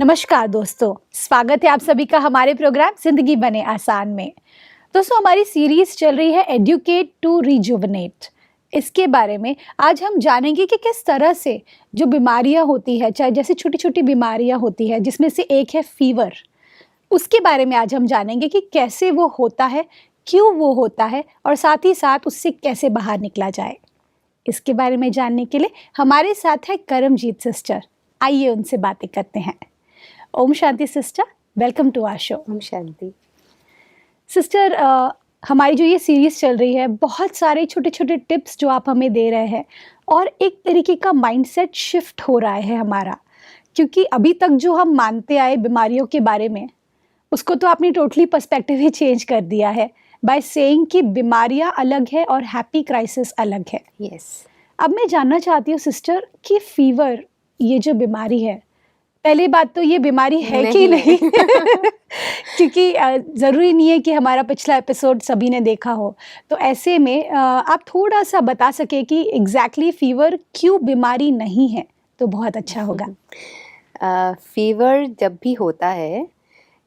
नमस्कार दोस्तों, स्वागत है आप सभी का हमारे प्रोग्राम जिंदगी बने आसान में। दोस्तों, हमारी सीरीज चल रही है एडुकेट टू रिजुवनेट। इसके बारे में आज हम जानेंगे कि किस तरह से जो बीमारियां होती है, चाहे जैसे छोटी छोटी बीमारियां होती है जिसमें से एक है फीवर, उसके बारे में आज हम जानेंगे कि कैसे वो होता है, क्यों वो होता है और साथ ही साथ उससे कैसे बाहर निकला जाए। इसके बारे में जानने के लिए हमारे साथ है करमजीत सिस्टर। आइए उनसे बातें करते हैं। ओम शांति sister, welcome to our show. ओम शांति सिस्टर, हमारी जो ये सीरीज चल रही है, बहुत सारे छोटे छोटे टिप्स जो आप हमें दे रहे हैं और एक तरीके का माइंडसेट शिफ्ट हो रहा है हमारा, क्योंकि अभी तक जो हम मानते आए बीमारियों के बारे में, उसको तो आपने टोटली पर्सपेक्टिव ही चेंज कर दिया है बाय सेइंग कि बीमारियां अलग है और हैप्पी क्राइसिस अलग है। यस। अब मैं जानना चाहती हूँ सिस्टर कि फीवर, ये जो बीमारी है, पहली बात तो ये बीमारी है कि नहीं क्योंकि ज़रूरी नहीं है कि हमारा पिछला एपिसोड सभी ने देखा हो। तो ऐसे में आप थोड़ा सा बता सके कि एग्जैक्टली फीवर क्यों बीमारी नहीं है, तो बहुत अच्छा होगा। फीवर जब भी होता है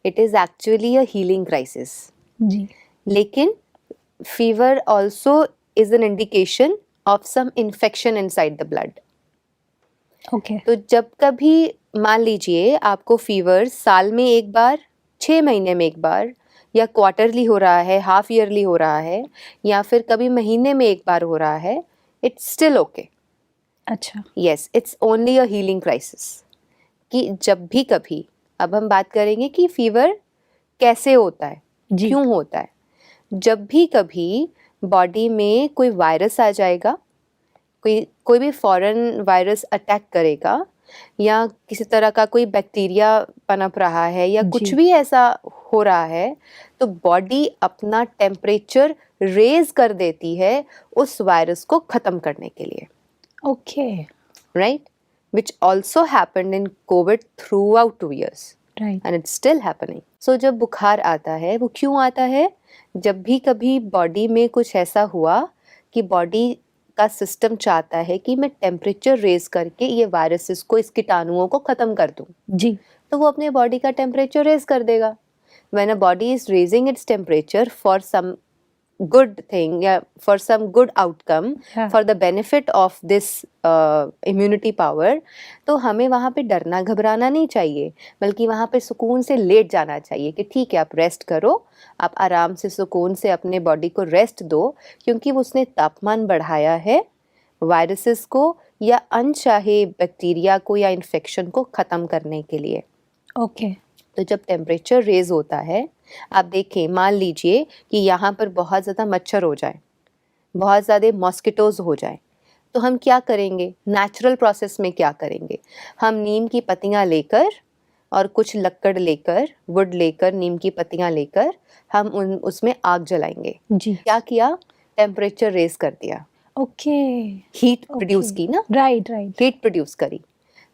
it is actually a healing crisis. जी। लेकिन fever also is an indication of some infection inside the blood. Okay. तो जब कभी मान लीजिए आपको फीवर साल में एक बार, 6 महीने में एक बार, या क्वार्टरली हो रहा है, हाफ ईयरली हो रहा है, या फिर कभी महीने में एक बार हो रहा है, इट्स स्टिल ओके। अच्छा। Yes, it's only a healing crisis. कि जब भी कभी, अब हम बात करेंगे कि फीवर कैसे होता है, जी। क्यों होता है। जब भी कभी बॉडी में कोई वायरस आ जाएगा, कोई भी फॉरेन वायरस अटैक करेगा, या किसी तरह का कोई बैक्टीरिया पनप रहा है, या कुछ भी ऐसा हो रहा है, तो बॉडी अपना टेम्परेचर रेज कर देती है उस वायरस को ख़त्म करने के लिए। Okay. Right, which also happened in COVID throughout 2 years. Right. And it's still happening. So जब बुखार आता है, वो क्यों आता है? जब भी कभी बॉडी में कुछ ऐसा हुआ कि बॉडी का सिस्टम चाहता है कि मैं टेम्परेचर रेज करके ये वायरसेस को, इस कीटाणुओं को ख़त्म कर दूँ, जी। तो वो अपने बॉडी का टेम्परेचर रेज कर देगा. When a body is raising its temperature for some good thing, yeah, for some good outcome, for the benefit of this immunity power, तो हमें वहाँ पे डरना घबराना नहीं चाहिए, बल्कि वहाँ पे सुकून से लेट जाना चाहिए कि ठीक है, आप रेस्ट करो, आप आराम से सुकून से अपने बॉडी को रेस्ट दो, क्योंकि उसने तापमान बढ़ाया है वायरसेस को या अनचाहे बैक्टीरिया को या इन्फेक्शन को ख़त्म करने के लिए. ओके। तो जब टेम्परेचर रेज होता है, आप देखें, मान लीजिए कि यहाँ पर बहुत ज़्यादा मच्छर हो जाए, बहुत ज़्यादा मॉस्किटोज़ हो जाए, तो हम क्या करेंगे? नेचुरल प्रोसेस में क्या करेंगे? हम नीम की पत्तियाँ लेकर और कुछ लकड़ लेकर, वुड लेकर, नीम की पत्तियाँ लेकर हम उसमें आग जलाएंगे. जी। क्या किया? टेम्परेचर रेज कर दिया. ओके। हीट प्रोड्यूस की ना. Right right. हीट प्रोड्यूस करी.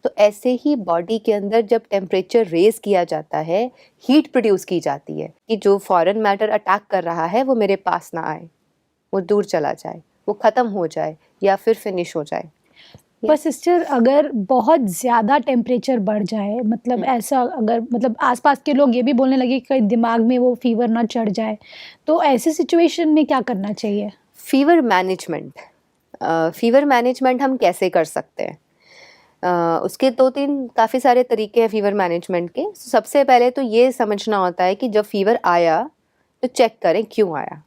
तो ऐसे ही बॉडी के अंदर जब टेम्परेचर रेज किया जाता है, हीट प्रोड्यूस की जाती है कि जो फॉरेन मैटर अटैक कर रहा है वो मेरे पास ना आए, वो दूर चला जाए, वो ख़त्म हो जाए या फिर फिनिश हो जाए. पर सिस्टर, अगर बहुत ज़्यादा टेम्परेचर बढ़ जाए, मतलब ऐसा अगर मतलब आसपास के लोग ये भी बोलने लगे कि दिमाग में वो फीवर ना चढ़ जाए, तो ऐसे सिचुएशन में क्या करना चाहिए? फीवर मैनेजमेंट हम कैसे कर सकते हैं? उसके 2-3 काफ़ी सारे तरीके हैं फीवर मैनेजमेंट के. सबसे पहले तो ये समझना होता है कि जब फीवर आया तो चेक करें क्यों आया.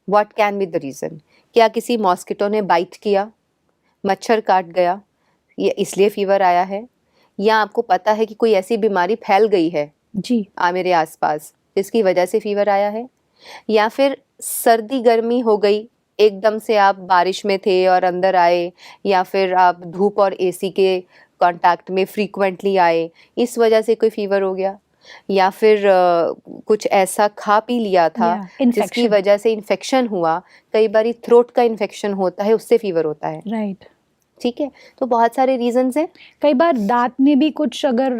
What can be the reason? क्या किसी मॉस्किटो ने बाइट किया, मच्छर काट गया, ये इसलिए फीवर आया है? या आपको पता है कि कोई ऐसी बीमारी फैल गई है जी मेरे आसपास जिसकी वजह से फीवर आया है? या फिर सर्दी गर्मी हो गई, एकदम से आप बारिश में थे और अंदर आए, या फिर आप धूप और एसी के कांटेक्ट में फ्रीक्वेंटली आए, इस वजह से कोई फीवर हो गया? या फिर कुछ ऐसा खा पी लिया था जिसकी वजह से इन्फेक्शन हुआ. कई बार थ्रोट का इन्फेक्शन होता है, उससे फीवर होता है. राइट. ठीक है, तो बहुत सारे रीजंस हैं. कई बार दांत में भी कुछ अगर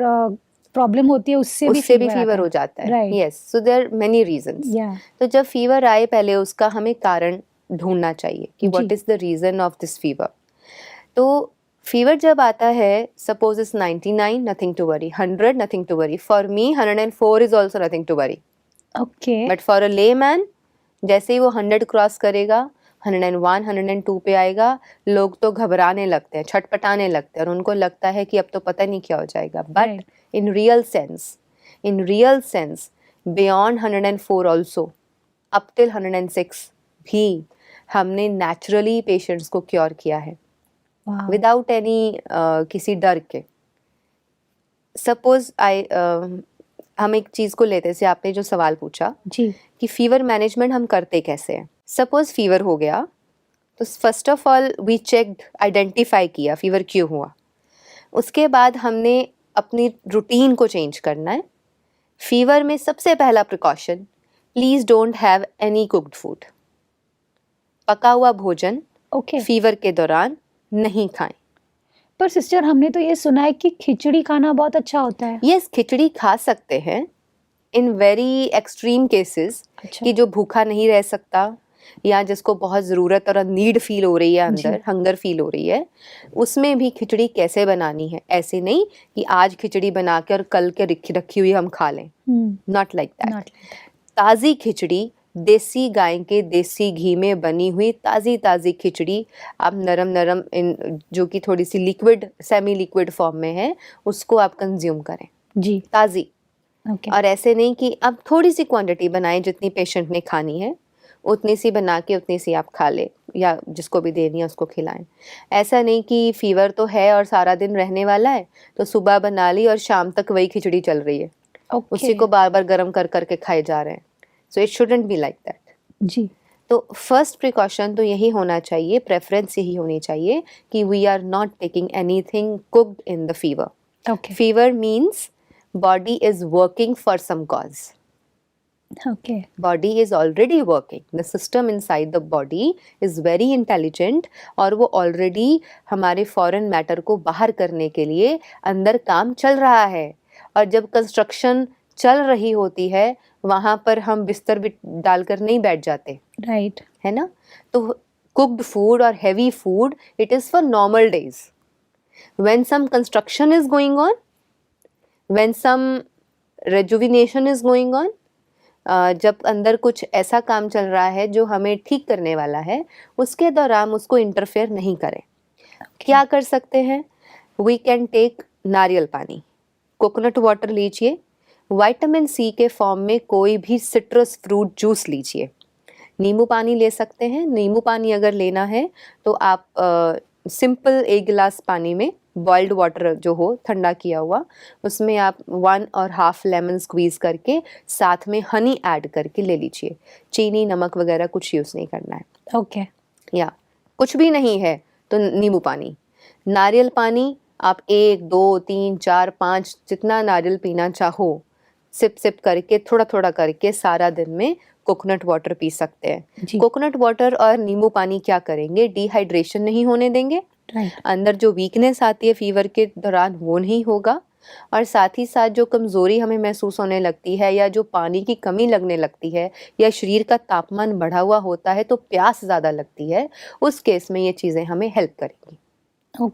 प्रॉब्लम होती है, उससे भी फीवर हो जाता है. Yes, so there are many reasons. तो जब फीवर आए, पहले उसका हमें कारण ढूंढना चाहिए कि what is the reason of this fever. तो फीवर जब आता है, suppose is 99, nothing to worry, 100, nothing to worry, for me 104 is also nothing to worry, okay but for a lay man जैसे ही वो 100 क्रॉस करेगा, 101, 102 पे आएगा, लोग तो घबराने लगते हैं, छटपटाने लगते हैं, और उनको लगता है कि अब तो पता नहीं क्या हो जाएगा. But Right. In real sense beyond 104 also, up till 106 भी हमने नेचुरली पेशेंट्स को क्योर किया है wow. विदाउट एनी किसी डर के. सपोज हम एक चीज़ को लेते हैं, जैसे आपने जो सवाल पूछा जी कि फीवर मैनेजमेंट हम करते कैसे हैं. सपोज फीवर हो गया तो first of all we checked, identify किया फीवर क्यों हुआ. उसके बाद हमने अपनी रूटीन को चेंज करना है. फीवर में सबसे पहला precaution, please don't have any cooked food. पका हुआ भोजन ओके फीवर के दौरान नहीं खाएं. पर सिस्टर हमने तो ये सुना है कि खिचड़ी खाना बहुत अच्छा होता है. यस, खिचड़ी खा सकते हैं इन वेरी एक्सट्रीम केसेस, अच्छा कि जो भूखा नहीं रह सकता या जिसको बहुत ज़रूरत और नीड फील हो रही है, अंदर हंगर फील हो रही है, उसमें भी खिचड़ी कैसे बनानी है. ऐसे नहीं कि आज खिचड़ी बना के और कल के रखी हुई हम खा लें. Not like that. ताज़ी खिचड़ी, देसी गाय के देसी घी में बनी हुई ताज़ी खिचड़ी आप नरम नरम जो कि थोड़ी सी लिक्विड, सेमी लिक्विड फॉर्म में है, उसको आप कंज्यूम करें जी ताज़ी. ओके और ऐसे नहीं कि अब थोड़ी सी क्वांटिटी बनाएं, जितनी पेशेंट ने खानी है उतनी सी बना के उतनी सी आप खा ले, या जिसको भी देनी है उसको खिलाएं. ऐसा नहीं कि फीवर तो है और सारा दिन रहने वाला है तो सुबह बना ली और शाम तक वही खिचड़ी चल रही है, उसी को बार बार गर्म कर करके खाए जा रहे हैं. So it shouldn't be like that. जी तो फर्स्ट प्रिकॉशन तो यही होना चाहिए, प्रेफरेंस यही होनी चाहिए कि we are not taking anything cooked in the fever. Okay fever means body is working for some cause. Okay Body is already working. The system inside the body is very intelligent और वो already हमारे foreign matter को बाहर करने के लिए अंदर काम चल रहा है. और जब construction चल रही होती है वहाँ पर हम बिस्तर भी डालकर नहीं बैठ जाते, राइट है ना. तो cooked food और heavy food, it is for normal days. When some construction is going on, when some rejuvenation is going on, जब अंदर कुछ ऐसा काम चल रहा है जो हमें ठीक करने वाला है, उसके दौरान उसको इंटरफेयर नहीं करें. क्या कर सकते हैं? वी कैन टेक नारियल पानी, कोकोनट वाटर लीजिए, विटामिन सी के फॉर्म में कोई भी सिट्रस फ्रूट जूस लीजिए. नींबू पानी ले सकते हैं. नींबू पानी अगर लेना है तो आप सिंपल 1 गिलास पानी में बॉइल्ड वाटर जो हो ठंडा किया हुआ, उसमें आप 1.5 लेमन स्क्वीज़ करके साथ में हनी ऐड करके ले लीजिए. चीनी, नमक वगैरह कुछ यूज़ नहीं करना है. ओके या कुछ भी नहीं है तो नींबू पानी. नारियल पानी आप 1, 2, 3, 4, 5 जितना नारियल पीना चाहो, सिप सिप करके थोड़ा थोड़ा करके सारा दिन में कोकोनट वाटर पी सकते हैं. कोकोनट वाटर और नींबू पानी क्या करेंगे? डिहाइड्रेशन नहीं होने देंगे. अंदर जो वीकनेस आती है फीवर के दौरान वो नहीं होगा. और साथ ही साथ जो कमज़ोरी हमें महसूस होने लगती है या जो पानी की कमी लगने लगती है या शरीर का तापमान बढ़ा हुआ होता है तो प्यास ज़्यादा लगती है, उस केस में ये चीज़ें हमें हेल्प करेंगी.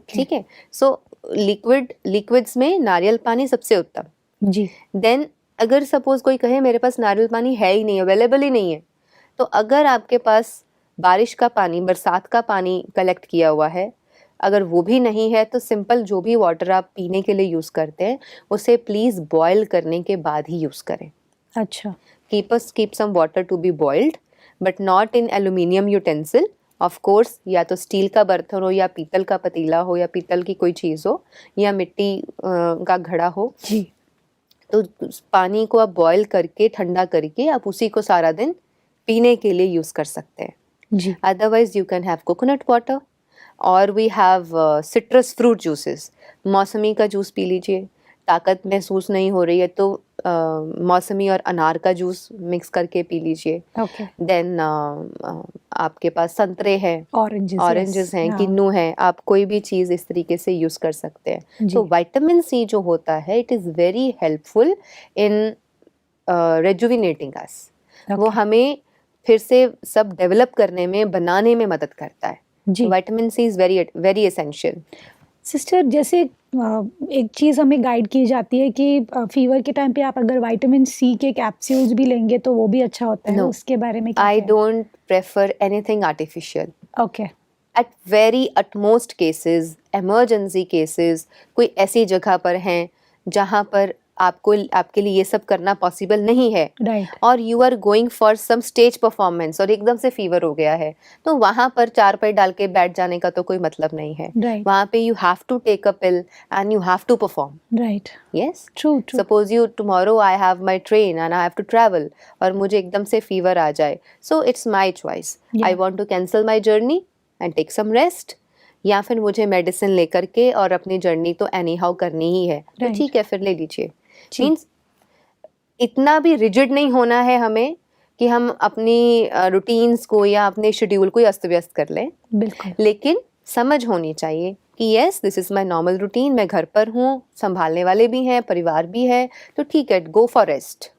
ठीक है. सो लिक्विड्स में नारियल पानी सबसे उत्तम. जी देन अगर सपोज कोई कहे मेरे पास नारियल पानी है ही नहीं, अवेलेबल ही नहीं है, तो अगर आपके पास बारिश का पानी, बरसात का पानी कलेक्ट किया हुआ है, अगर वो भी नहीं है तो सिंपल जो भी वाटर आप पीने के लिए यूज़ करते हैं उसे प्लीज़ बॉयल करने के बाद ही यूज़ करें. अच्छा keep some water to be boiled but not in aluminium utensil. Of course या तो स्टील का बर्तन हो या पीतल का पतीला हो या पीतल की कोई चीज़ हो या मिट्टी का घड़ा हो. जी तो पानी को आप बॉयल करके ठंडा करके आप उसी को सारा दिन पीने के लिए यूज़ कर सकते हैं. जी otherwise you can have coconut water और we have citrus fruit juices. मौसमी का जूस पी लीजिए. ताकत महसूस नहीं हो रही है तो मौसमी और अनार का जूस मिक्स करके पी लीजिए. ओके देन आपके पास संतरे हैं, ऑरेंजेस हैं, किन्नू हैं, आप कोई भी चीज़ इस तरीके से यूज़ कर सकते हैं. तो विटामिन सी जो होता है it is very helpful in rejuvenating us. वो हमें फिर से सब डेवलप करने में, बनाने में मदद करता है. Vitamin C is very very essential. Sister जैसे एक चीज़ हमें गाइड की जाती है कि फीवर के टाइम पे आप अगर विटामिन सी के कैप्सूल्स भी लेंगे तो वो भी अच्छा होता है, No. उसके बारे में क्या I कहें? don't prefer anything artificial. Okay, At very utmost cases, emergency cases, कोई ऐसी जगह पर हैं जहाँ पर आपके लिए ये सब करना पॉसिबल नहीं है राइट, और you are going for some stage performance और एकदम से फीवर हो गया है, तो वहाँ पर चारपाई डाल के बैठ जाने का तो कोई मतलब नहीं है. राइट, वहाँ पे you have to take a pill and you have to perform. Right, yes, true, true, suppose you tomorrow I have my train and I have to travel और मुझे एकदम से फीवर आ जाए, so it's my choice. I Yeah. Want to cancel my journey and take some rest, या फिर मुझे medicine लेकर के और अपनी जर्नी तो एनी हाउ करनी ही है, तो Right. ठीक है फिर ले लीजिए. जी. मीन्स इतना भी रिजिड नहीं होना है हमें कि हम अपनी रूटीन्स को या अपने शेड्यूल को अस्त व्यस्त कर लें, बिल्कुल, लेकिन समझ होनी चाहिए कि yes this is my normal routine, मैं घर पर हूँ, संभालने वाले भी हैं, परिवार भी है, तो ठीक है, go for rest.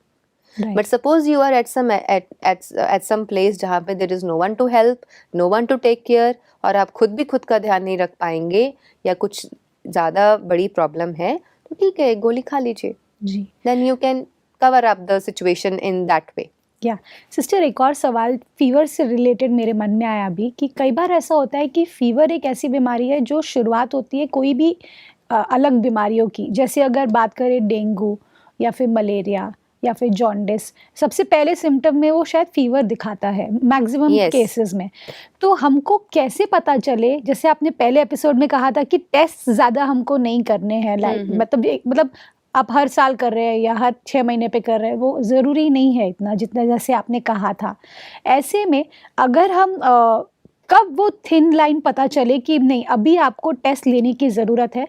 Right, but suppose you are at some place जहाँ पे there is no one to help, no one to take care, और आप खुद भी खुद का ध्यान नहीं रख पाएंगे या कुछ ज़्यादा बड़ी प्रॉब्लम है, तो ठीक है, एक गोली खा लीजिए. जी. Then you can cover up the situation in that way. या सिस्टर एक और सवाल फीवर से रिलेटेड मेरे मन में आया अभी कि कई बार ऐसा होता है कि फीवर एक ऐसी बीमारी है जो शुरुआत होती है कोई भी अलग बीमारियों की, जैसे अगर बात करें डेंगू या फिर मलेरिया या फिर जॉन्डिस, सबसे पहले सिम्टम में वो शायद फीवर दिखाता है मैक्सिमम Yes. केसेस में. तो हमको कैसे पता चले, जैसे आपने पहले एपिसोड में कहा था कि टेस्ट ज़्यादा हमको नहीं करने हैं, लाइक मतलब आप हर साल कर रहे हैं या हर 6 महीने पे कर रहे हैं, वो ज़रूरी नहीं है इतना जितना जैसे आपने कहा था. ऐसे में अगर हम कब वो थिन लाइन पता चले कि नहीं अभी आपको टेस्ट लेने की ज़रूरत है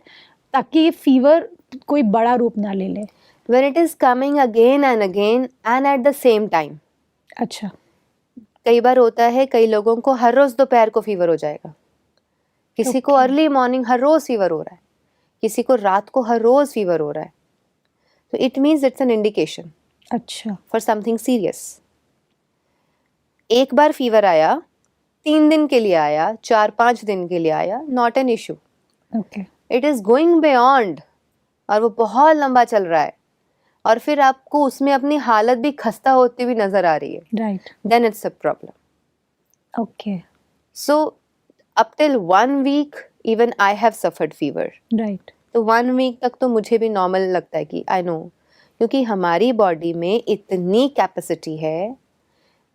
ताकि ये फीवर कोई बड़ा रूप ना ले ले. When it is coming again and at the same time. अच्छा, कई बार होता है कई लोगों को हर रोज दोपहर को फीवर हो जाएगा, किसी को Okay. अर्ली मॉर्निंग हर रोज फीवर हो रहा है, किसी को रात को हर रोज फीवर हो रहा है, तो it means it's an indication अच्छा, फॉर समथिंग सीरियस. एक बार फीवर आया, 3 दिन के लिए आया, 4-5 दिन के लिए आया, not an issue. Okay, it is going beyond और वो बहुत लंबा चल रहा है और फिर आपको उसमें अपनी हालत भी खस्ता होती हुई नजर आ रही है, right, then it's a problem. Okay, So up till 1 week even I have suffered fever. Right, तो 1 week तक तो मुझे भी नॉर्मल लगता है कि आई नो, क्योंकि हमारी बॉडी में इतनी कैपेसिटी है,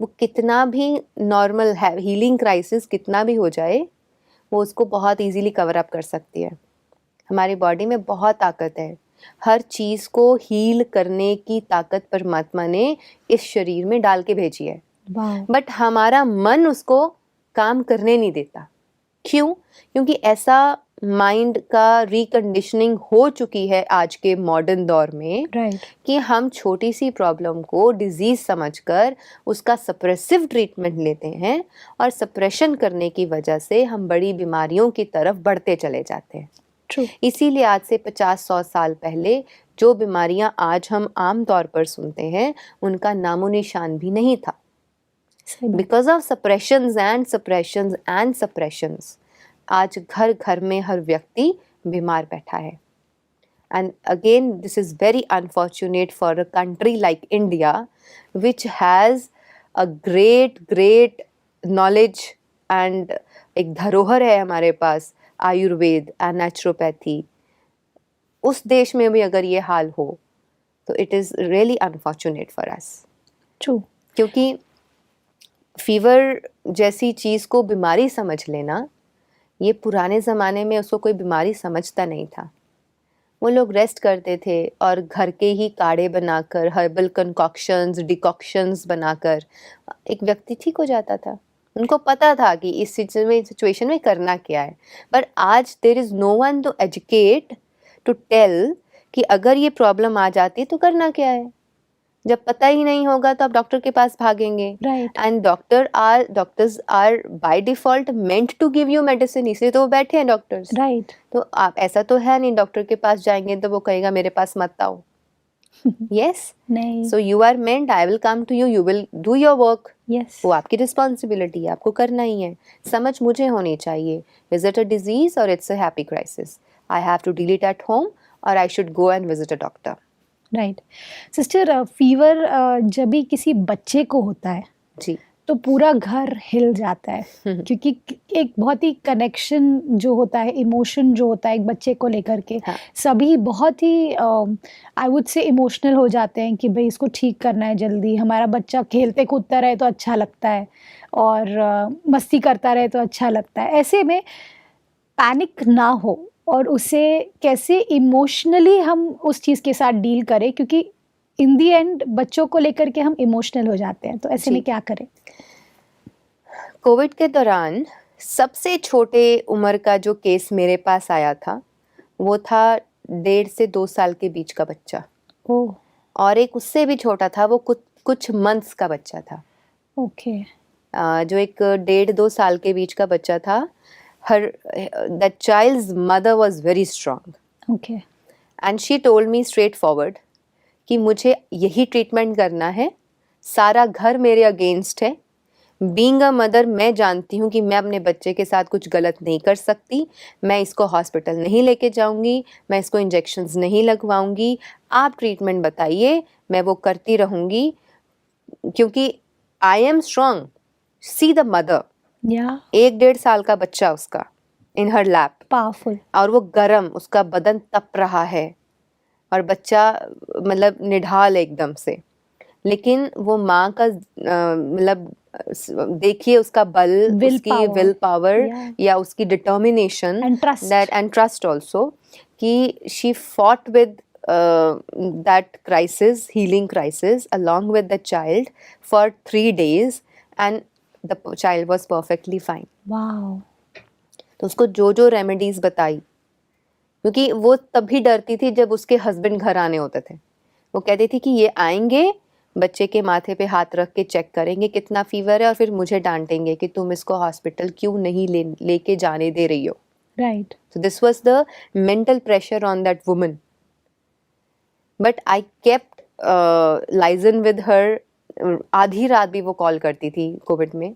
वो कितना भी नॉर्मल है हीलिंग क्राइसिस कितना भी हो जाए, वो उसको बहुत इजीली कवर अप कर सकती है. हमारी बॉडी में बहुत ताकत है, हर चीज़ को हील करने की ताकत परमात्मा ने इस शरीर में डाल के भेजी है, वाओ, बट हमारा मन उसको काम करने नहीं देता. क्यों? क्योंकि ऐसा माइंड का रिकंडीशनिंग हो चुकी है आज के मॉडर्न दौर में राइट, कि हम छोटी सी प्रॉब्लम को डिजीज समझकर उसका सप्रेसिव ट्रीटमेंट लेते हैं और सप्रेशन करने की वजह से हम बड़ी बीमारियों की तरफ बढ़ते चले जाते हैं. ट्रू, इसीलिए आज से 50-100 साल पहले जो बीमारियां आज हम आम तौर पर सुनते हैं उनका नामो निशान भी नहीं था. सही बात, बिकॉज ऑफ सप्रेशंस आज घर घर में हर व्यक्ति बीमार बैठा है. And again this is very unfortunate for a country like India which has a great knowledge and एक धरोहर है हमारे पास आयुर्वेद एंड नेचुरोपैथी. उस देश में भी अगर ये हाल हो तो it is really unfortunate for us, true, क्योंकि फीवर जैसी चीज़ को बीमारी समझ लेना, ये पुराने ज़माने में उसको कोई बीमारी समझता नहीं था. वो लोग रेस्ट करते थे और घर के ही काढ़े बनाकर, हर्बल कंकॉक्शंस, डिकॉक्शंस बनाकर एक व्यक्ति ठीक हो जाता था. उनको पता था कि इस सिचुएशन में करना क्या है. पर आज there is no one to educate, to tell कि अगर ये प्रॉब्लम आ जाती है तो करना क्या है. जब पता ही नहीं होगा तो आप डॉक्टर के पास भागेंगे, right, and doctors are by default meant to give you medicine, इसलिए तो वो बैठे हैं डॉक्टर्स. राइट, तो आप ऐसा तो है नहीं डॉक्टर के पास जाएंगे तो वो कहेगा मेरे पास मत आओ. यस, नहीं, so you are meant, I will come to you, you will do your work. Yes, वो आपकी रिस्पॉन्सिबिलिटी है, आपको करना ही है. समझ मुझे होनी चाहिए, इज इट अ डिजीज और it's a happy crisis. I have to deal it at home or I should go and visit a doctor. Right sister, fever जब भी किसी बच्चे को होता है जी तो पूरा घर हिल जाता है, क्योंकि एक बहुत ही कनेक्शन जो होता है, इमोशन जो होता है एक बच्चे को लेकर के, हाँ. सभी बहुत ही आई वुड से इमोशनल हो जाते हैं कि भाई इसको ठीक करना है जल्दी, हमारा बच्चा खेलते कूदता रहे तो अच्छा लगता है और मस्ती करता रहे तो अच्छा लगता है। ऐसे में पैनिक ना हो और उसे कैसे इमोशनली हम उस चीज़ के साथ डील करें, क्योंकि इन दी एंड बच्चों को लेकर के हम इमोशनल हो जाते हैं, तो ऐसे जी. में क्या करें? कोविड के दौरान सबसे छोटे उम्र का जो केस मेरे पास आया था वो था 1.5 से 2 साल के बीच का बच्चा, ओह और एक उससे भी छोटा था, वो कुछ मंथ्स का बच्चा था। ओके जो एक 1.5-2 साल के बीच का बच्चा था, the child's mother was very strong okay and she told me straightforward कि मुझे यही ट्रीटमेंट करना है, सारा घर मेरे अगेंस्ट है। बीइंग अ मदर मैं जानती हूँ कि मैं अपने बच्चे के साथ कुछ गलत नहीं कर सकती, मैं इसको हॉस्पिटल नहीं लेके जाऊँगी, मैं इसको इंजेक्शंस नहीं लगवाऊँगी, आप ट्रीटमेंट बताइए, मैं वो करती रहूँगी क्योंकि I am strong. See the mother, या 1-1.5 साल का बच्चा उसका इन हर लैप, पावरफुल, और वो गरम, उसका बदन तप रहा है और बच्चा मतलब निढाल एकदम से, लेकिन वो माँ का मतलब देखिए उसका बल, Will उसकी power. Will power Yeah. या उसकी determination And trust. That and trust also, कि she fought with that crisis, healing crisis, along with the child for 3 days, and the child was perfectly fine. Wow, तो उसको जो जो remedies बताई, क्योंकि वो तभी डरती थी जब उसके हस्बैंड घर आने होते थे। वो कहती थी कि ये आएंगे, बच्चे के माथे पे हाथ रख के चेक करेंगे कितना फीवर है, और फिर मुझे डांटेंगे कि तुम इसको हॉस्पिटल क्यों नहीं लेके जाने दे रही हो। Right, So this was the mental pressure on that woman. But I kept liaison with her. आधी रात भी वो कॉल करती थी कोविड में,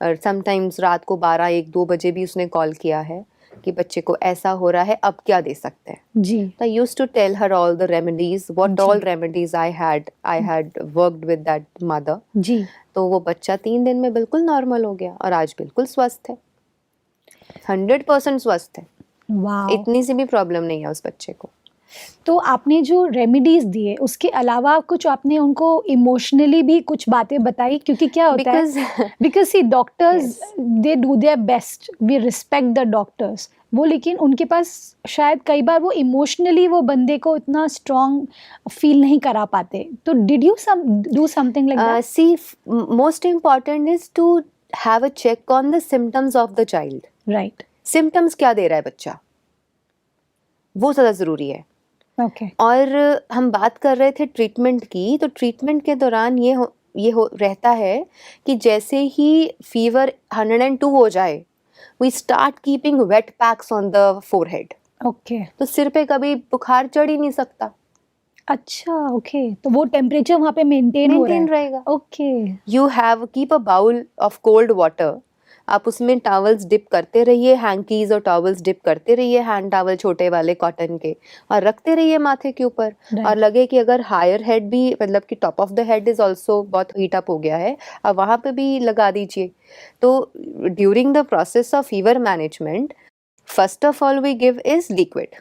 और समटाइम्स रात को 12-1-2 बजे भी उसने कॉल किया है कि बच्चे को ऐसा हो रहा है, अब क्या दे सकते हैं। जी, So I used to tell her all the remedies, what ji. all remedies I had worked with that mother. जी, तो वो बच्चा 3 दिन में बिल्कुल नॉर्मल हो गया और आज बिल्कुल स्वस्थ है, 100% स्वस्थ है। वाओ। इतनी सी भी प्रॉब्लम नहीं है उस बच्चे को। तो आपने जो रेमेडीज दिए उसके अलावा कुछ आपने उनको इमोशनली भी कुछ बातें बताई, क्योंकि क्या होता है, because see doctors they do their best, we respect the doctors, वो लेकिन उनके पास शायद कई बार वो इमोशनली वो बंदे को इतना स्ट्रॉन्ग फील नहीं करा पाते, तो did you do something like that? See, most important is to have a check on the symptoms of the child. Right, Symptoms क्या दे रहा है बच्चा, वो ज़्यादा ज़रूरी है। ओके, और हम बात कर रहे थे ट्रीटमेंट की, तो ट्रीटमेंट के दौरान ये रहता है कि जैसे ही फीवर 102 हो जाए, we start keeping wet packs on the forehead. Okay, तो सिर पे कभी बुखार चढ़ ही नहीं सकता, अच्छा, ओके, तो वो टेम्परेचर वहाँ पे मेंटेन हो रहा है, रहेगा। Okay, you have keep a bowl of cold water, आप उसमें टॉवल्स डिप करते रहिए, हैंकीज और टॉवल्स डिप करते रहिए, हैंड टॉवल छोटे वाले कॉटन के, और रखते रहिए माथे के ऊपर। और लगे कि अगर हायर हेड भी, मतलब कि top of the head is also बहुत हीट अप हो गया है, अब वहाँ पे भी लगा दीजिए। तो during the process of fever management, first of all we give is liquid,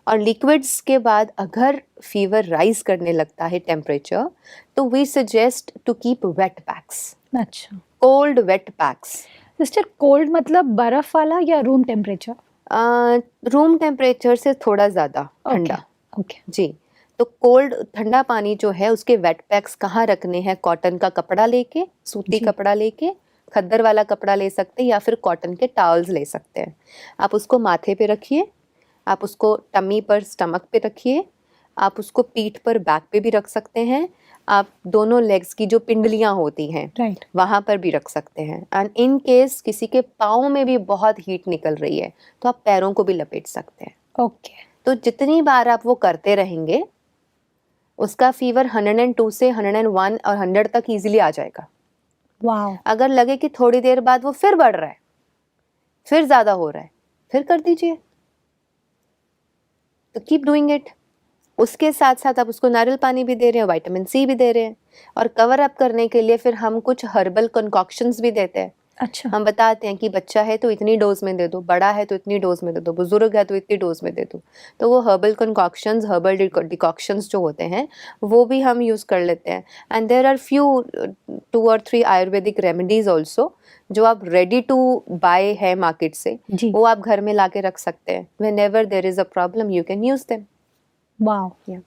और लिक्विड्स के बाद अगर फीवर राइज करने लगता है टेम्परेचर, तो we suggest to keep wet packs, अच्छा। Cold wet packs. Sister, cold मतलब बर्फ वाला या रूम टेम्परेचर? रूम टेम्परेचर से थोड़ा ज़्यादा ठंडा। ओके, जी, तो कोल्ड ठंडा पानी जो है उसके वेट पैक्स कहाँ रखने हैं, कॉटन का कपड़ा लेके, सूती जी। कपड़ा लेके, खद्दर वाला कपड़ा ले सकते हैं या फिर कॉटन के टॉवल्स ले सकते हैं। आप उसको माथे पे रखिए, आप उसको टमी पर, स्टमक पे रखिए, आप उसको पीठ पर, बैक पे भी रख सकते हैं, आप दोनों लेग्स की जो पिंडलियाँ होती हैं राइट, वहाँ पर भी रख सकते हैं। एंड इन केस किसी के पाँव में भी बहुत हीट निकल रही है तो आप पैरों को भी लपेट सकते हैं। ओके, तो जितनी बार आप वो करते रहेंगे, उसका फीवर 102 से 101 और 100 तक इजीली आ जाएगा। वाओ, अगर लगे कि थोड़ी देर बाद वो फिर बढ़ रहा है, फिर ज़्यादा हो रहा है, फिर कर दीजिए। तो कीप डूइंग इट। उसके साथ साथ आप उसको नारियल पानी भी दे रहे हैं, विटामिन सी भी दे रहे हैं, और कवर अप करने के लिए फिर हम कुछ हर्बल कंकॉक्शंस भी देते हैं। अच्छा। हम बताते हैं कि बच्चा है तो इतनी डोज में दे दो, बड़ा है तो इतनी डोज में दे दो, बुजुर्ग है तो इतनी डोज में दे दो। तो वो हर्बल कंकॉक्शंस, हर्बल डिकॉक्शंस जो होते हैं वो भी हम यूज़ कर लेते हैं। एंड देयर आर फ्यू 2 और 3 आयुर्वेदिक रेमेडीज ऑल्सो जो आप रेडी टू बाय है मार्केट से, जी। वो आप घर में ला के रख सकते हैं। Whenever there is a problem you can use them. Wow Yeah.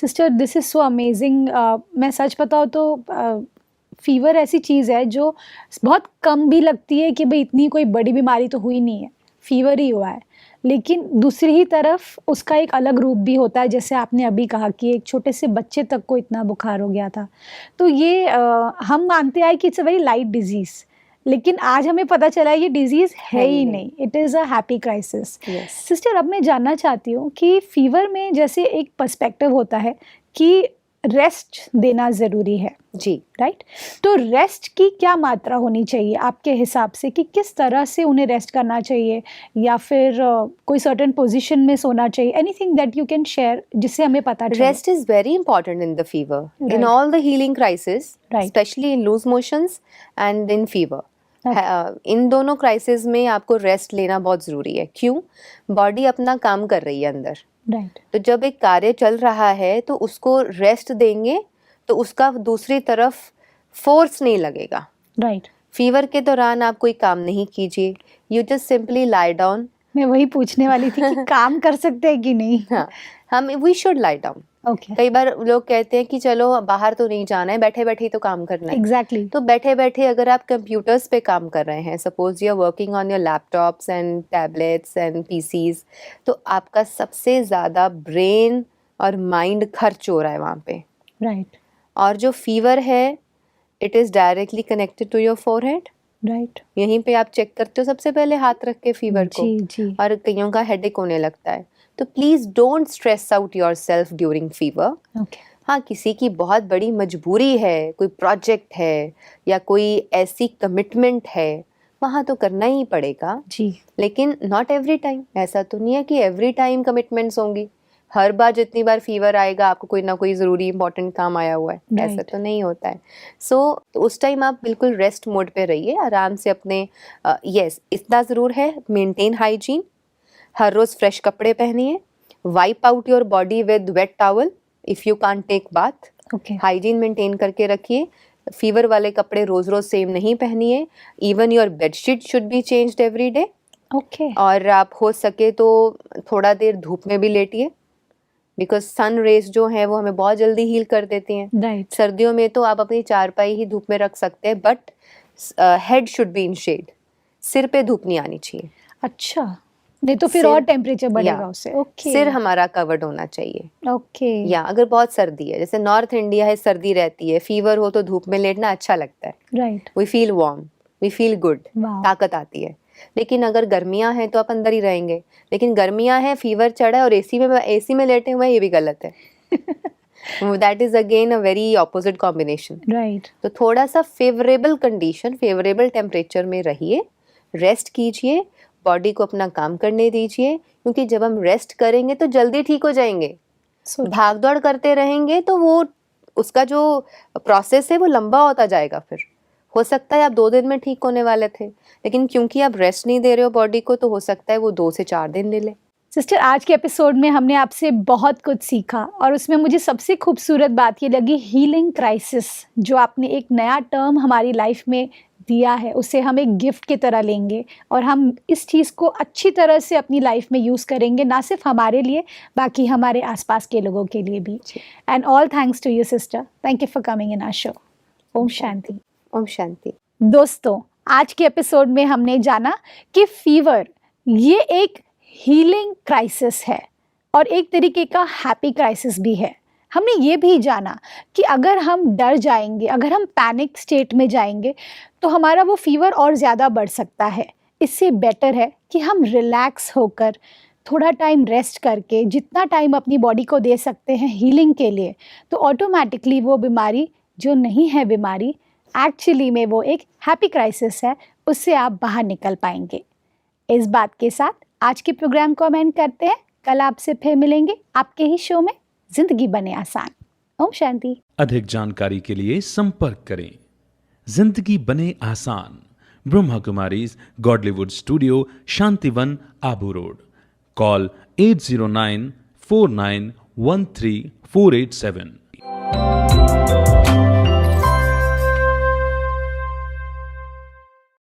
Sister, this is so amazing. मैं सच बताऊँ तो फीवर ऐसी चीज़ है जो बहुत कम भी लगती है कि भाई इतनी कोई बड़ी बीमारी तो हुई नहीं है, फीवर ही हुआ है, लेकिन दूसरी ही तरफ उसका एक अलग रूप भी होता है, जैसे आपने अभी कहा कि एक छोटे से बच्चे तक को इतना बुखार हो गया था। तो ये हम मानते हैं कि it's a very light disease, लेकिन आज हमें पता चला है ये डिजीज़ है ही नहीं, it is a happy crisis. Yes. Sister, अब मैं जानना चाहती हूँ कि फीवर में जैसे एक पर्सपेक्टिव होता है कि रेस्ट देना ज़रूरी है, जी। राइट? तो रेस्ट की क्या मात्रा होनी चाहिए आपके हिसाब से, कि किस तरह से उन्हें रेस्ट करना चाहिए, या फिर कोई सर्टेन पोजीशन में सोना चाहिए? Anything that you can share जिससे हमें पता चले। Rest is very important in the fever, in Right. all the healing crisis, Right. especially in loose motions and in fever. Okay. इन दोनों क्राइसिस में आपको रेस्ट लेना बहुत ज़रूरी है। क्यों? बॉडी अपना काम कर रही है अंदर, राइट। तो जब एक कार्य चल रहा है तो उसको रेस्ट देंगे तो उसका दूसरी तरफ फोर्स नहीं लगेगा। राइट। फीवर के दौरान आप कोई काम नहीं कीजिए, you just simply lie down. मैं वही पूछने वाली थी कि काम कर सकते हैं कि नहीं। हाँ, we should lie down. Okay. कई बार लोग कहते हैं कि चलो बाहर तो नहीं जाना है, बैठे बैठे ही तो काम करना है। एग्जैक्टली। तो बैठे बैठे अगर आप कंप्यूटर्स पे काम कर रहे हैं, suppose you are working on your laptops and tablets and PCs, तो आपका सबसे ज़्यादा ब्रेन और माइंड खर्च हो रहा है वहाँ पे। राइट। और जो फीवर है, it is directly connected to your forehead. Right. यहीं पे आप चेक करते हो सबसे पहले हाथ रख के फीवर को, जी जी। और कईयों का हेडेक होने लगता है। तो please don't stress out yourself during fever. Okay. हाँ, किसी की बहुत बड़ी मजबूरी है, कोई प्रोजेक्ट है या कोई ऐसी कमिटमेंट है, वहाँ तो करना ही पड़ेगा। जी। लेकिन नॉट एवरी टाइम। ऐसा तो नहीं है कि एवरी टाइम कमिटमेंट्स होंगी। हर बार जितनी बार फीवर आएगा आपको कोई ना कोई ज़रूरी इंपॉर्टेंट काम आया हुआ है, ऐसा Right. तो नहीं होता है। तो उस टाइम आप बिल्कुल रेस्ट मोड पे रहिए, आराम से अपने यस, इतना ज़रूर है, मेंटेन हाइजीन। हर रोज़ फ्रेश कपड़े पहनिए, wipe out your body with wet towel if you can't take bath. Okay. Hygiene maintain करके रखिए। फीवर वाले कपड़े रोज़ रोज़ सेम नहीं पहनिए। Even your bedsheet should be changed every day. Okay. और आप हो सके तो थोड़ा देर धूप में भी लेटिए, बिकॉज सन रेज जो है वो हमें बहुत जल्दी हील कर देती हैं। राइट। सर्दियों में तो आप अपनी चारपाई ही धूप में रख सकते हैं, but head should be in shade. सिर पे धूप नहीं आनी चाहिए। अच्छा, नहीं तो फिर सिर- और टेम्परेचर बढ़ेगा या, उससे। ओके। सिर हमारा कवर्ड होना चाहिए। ओके। या अगर बहुत सर्दी है, जैसे नॉर्थ इंडिया है, सर्दी रहती है, फीवर हो तो धूप में लेटना अच्छा लगता है। Right. We feel warm, we feel good, वाह। ताकत आती है। लेकिन अगर गर्मियां हैं तो आप अंदर ही रहेंगे। लेकिन गर्मियां हैं, फीवर चढ़ा है और एसी में लेटे हुए हैं, ये भी गलत है। That is again a very opposite combination. Right. तो थोड़ा सा फेवरेबल कंडीशन, फेवरेबल टेम्परेचर में रहिए, रेस्ट कीजिए, बॉडी को अपना काम करने दीजिए, क्योंकि जब हम रेस्ट करेंगे तो जल्दी ठीक हो जाएंगे। सो भाग दौड़ करते रहेंगे तो वो उसका जो प्रोसेस है वो लंबा होता जाएगा। फिर हो सकता है आप 2 दिन में ठीक होने वाले थे, लेकिन क्योंकि आप रेस्ट नहीं दे रहे हो बॉडी को, तो हो सकता है वो 2 से 4 दिन ले ले। सिस्टर, आज के एपिसोड में हमने आपसे बहुत कुछ सीखा, और उसमें मुझे सबसे खूबसूरत बात ये लगी, हीलिंग क्राइसिस, जो आपने एक नया टर्म हमारी लाइफ में दिया है, उसे हम एक गिफ्ट की तरह लेंगे और हम इस चीज़ को अच्छी तरह से अपनी लाइफ में यूज़ करेंगे, ना सिर्फ हमारे लिए, बाकी हमारे आसपास के लोगों के लिए भी। And all thanks to you sister, thank you for coming in our show. ओम शांति। ओम शांति। दोस्तों, आज के एपिसोड में हमने जाना कि फीवर ये एक हीलिंग क्राइसिस है और एक तरीके का हैप्पी क्राइसिस भी है। हमने ये भी जाना कि अगर हम डर जाएंगे, अगर हम पैनिक स्टेट में जाएंगे, तो हमारा वो फीवर और ज़्यादा बढ़ सकता है। इससे बेटर है कि हम रिलैक्स होकर थोड़ा टाइम रेस्ट करके, जितना टाइम अपनी बॉडी को दे सकते हैं हीलिंग के लिए, तो ऑटोमेटिकली वो बीमारी जो नहीं है बीमारी, एक्चुअली में वो एक हैप्पी क्राइसिस है, उससे आप बाहर निकल पाएंगे। इस बात के साथ आज के प्रोग्राम को हम एंड करते हैं। कल आपसे फिर मिलेंगे आपके ही शो में जिंदगी बने आसान। ओम शांति। अधिक जानकारी के लिए संपर्क करें। जिंदगी बने आसान, Brahma Kumaris Godlywood studio, Shantivan, Abu road. Call 80949134887।